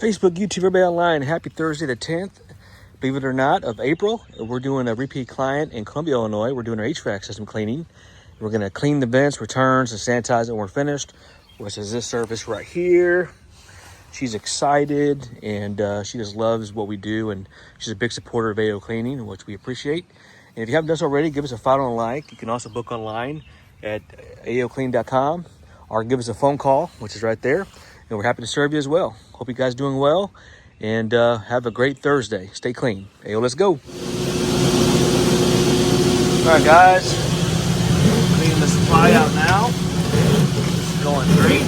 Facebook, YouTube, everybody online. Happy Thursday the 10th, believe it or not, of April. We're doing a repeat client in Columbia, Illinois. We're doing our HVAC system cleaning. We're going to clean the vents, returns, and sanitize it when we're finished, which is this surface right here. She's excited, and she just loves what we do, and she's a big supporter of AOCleaning, which we appreciate. And if you haven't done so already, give us a follow and a like. You can also book online at AOCleaning.com or give us a phone call, which is right there. And we're happy to serve you as well. Hope you guys doing well, and have a great Thursday. Stay clean. Hey, let's go. All right, guys. Cleaning the supply out now. It's going great.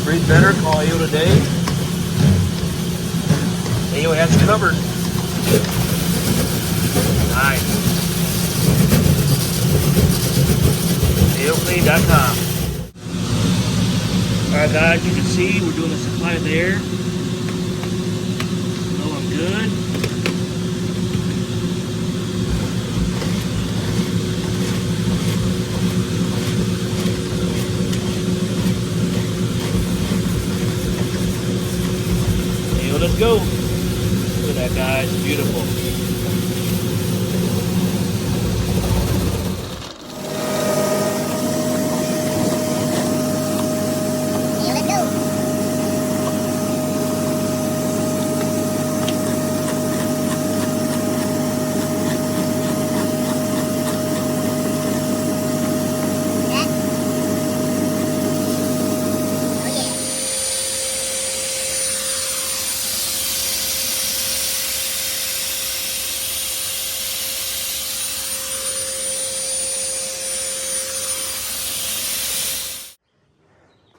Breathe better. Call AO today. AO has you covered. Nice. AOCleaning.com. Alright guys, you can see we're doing the supply there. Going good. Hey, let's go. Look at that, guys. Beautiful.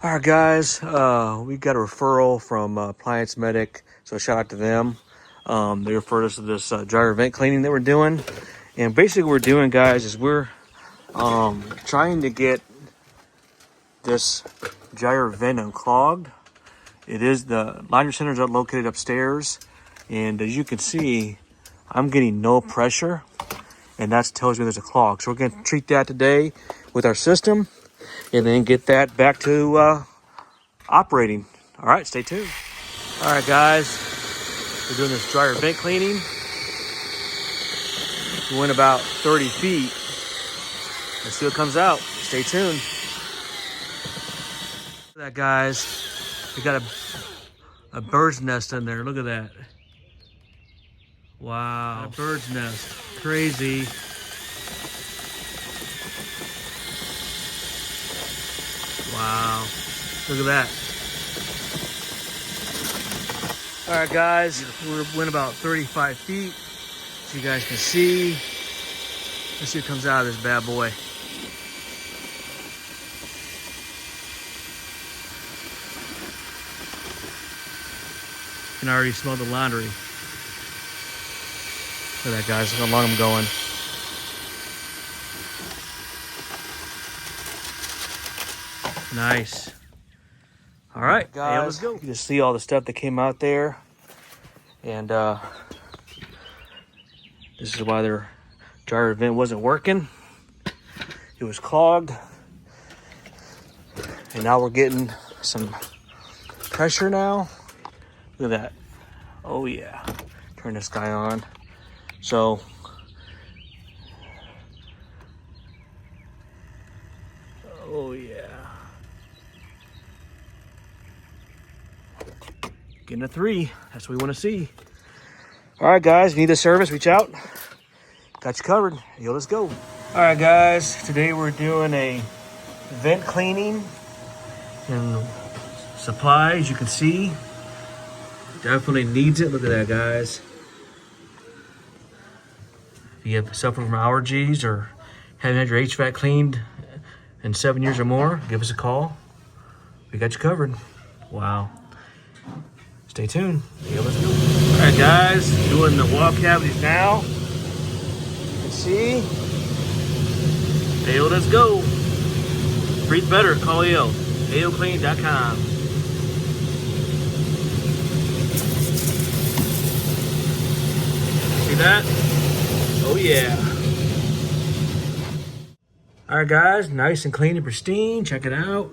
All right, guys, we got a referral from Appliance Medic, so shout out to them. They referred us to this dryer vent cleaning that we're doing. And basically what we're doing, guys, is we're trying to get this dryer vent unclogged. It is the liner centers are located upstairs, and as you can see, I'm getting no pressure, and that tells me there's a clog. So we're going to treat that today with our system, and then get that back to operating. All right, stay tuned. All right, guys, we're doing this dryer vent cleaning. We went about 30 feet. Let's see what comes out. Stay tuned. Look at that, guys. We got a bird's nest in there. Look at that. Wow, a bird's nest. Crazy. Wow, look at that. All right, guys, we went about 35 feet, so you guys can see. Let's see what comes out of this bad boy. You can already smell the laundry. Look at that, guys, look how long I'm going. Nice. All right, guys, hey, let's go. You can just see all the stuff that came out there. And this is why their dryer vent wasn't working. It was clogged. And now we're getting some pressure now. Look at that. Oh yeah. Turn this guy on. So oh yeah. Getting a 3. That's what we want to see. All right, guys. If you need a service, reach out. Got you covered. Yo, let's go. All right, guys. Today we're doing a vent cleaning and supply. As you can see, definitely needs it. Look at that, guys. If you have suffering from allergies or haven't had your HVAC cleaned in 7 years or more, give us a call. We got you covered. Wow. Stay tuned. Yeah, let's go. All right, guys, doing the wall cavities now. You can see. Hey, let's go. Breathe better. Call AO. AOCleaning.com. See that? Oh yeah. All right, guys, nice and clean and pristine. Check it out.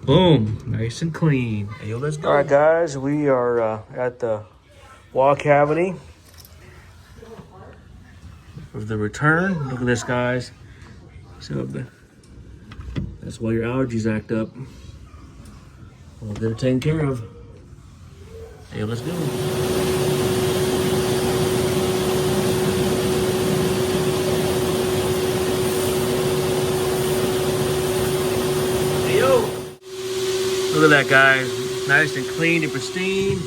Boom, nice and clean. Hey, yo, let's go. All right, guys, we are at the wall cavity of the return. Look at this, guys. So that's why your allergies act up. Well, they're taken care of. Hey, let's go. Hey, yo. Look at that, guys. Nice and clean and pristine.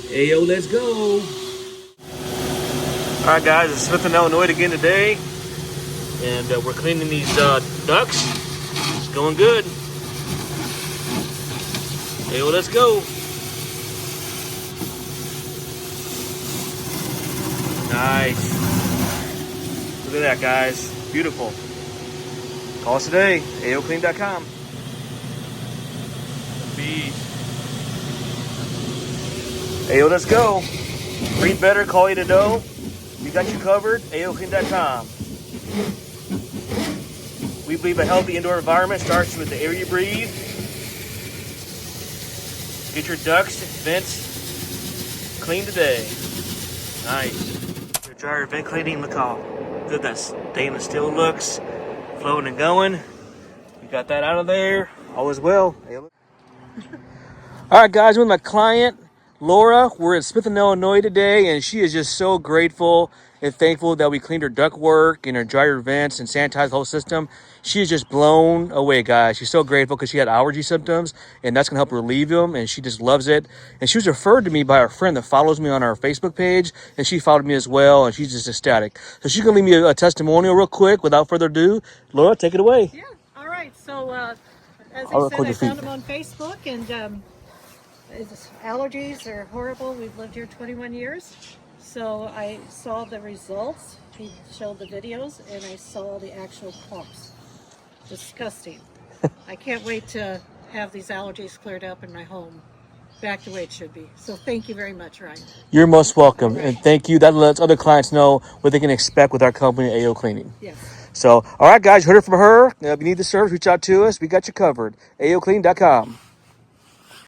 Hey, yo, let's go. All right, guys, it's Smith in Illinois again today. And we're cleaning these ducts. It's going good. Hey, well, let's go. Nice. Look at that, guys. Beautiful. Call us today, AOCleaning.com. Hey, let's go. Breathe better, call you to know. We got you covered, AOCleaning.com. We believe a healthy indoor environment starts with the air you breathe. Get your ducts, vents clean today. Nice. Your dryer vent cleaning, look how good that stainless steel looks. Flowing and going. We got that out of there. All is well. All right, guys, with my client, Laura. We're in Smith, Illinois today, and she is just so grateful and thankful that we cleaned her duct work and her dryer vents and sanitized the whole system. She is just blown away, guys. She's so grateful because she had allergy symptoms, and that's going to help relieve them, and she just loves it. And she was referred to me by a friend that follows me on our Facebook page, and she followed me as well, and she's just ecstatic. So she's going to leave me a testimonial real quick without further ado. Laura, take it away. Yeah, all right. So, as I said, I found him on Facebook, and allergies are horrible. We've lived here 21 years. So I saw the results. He showed the videos, and I saw the actual clumps. Disgusting. I can't wait to have these allergies cleared up in my home, back the way it should be. So thank you very much, Ryan. You're most welcome, and thank you. That lets other clients know what they can expect with our company, AO Cleaning. Yes. So, all right, guys, you heard it from her. If you need the service, reach out to us. We got you covered. AOCleaning.com.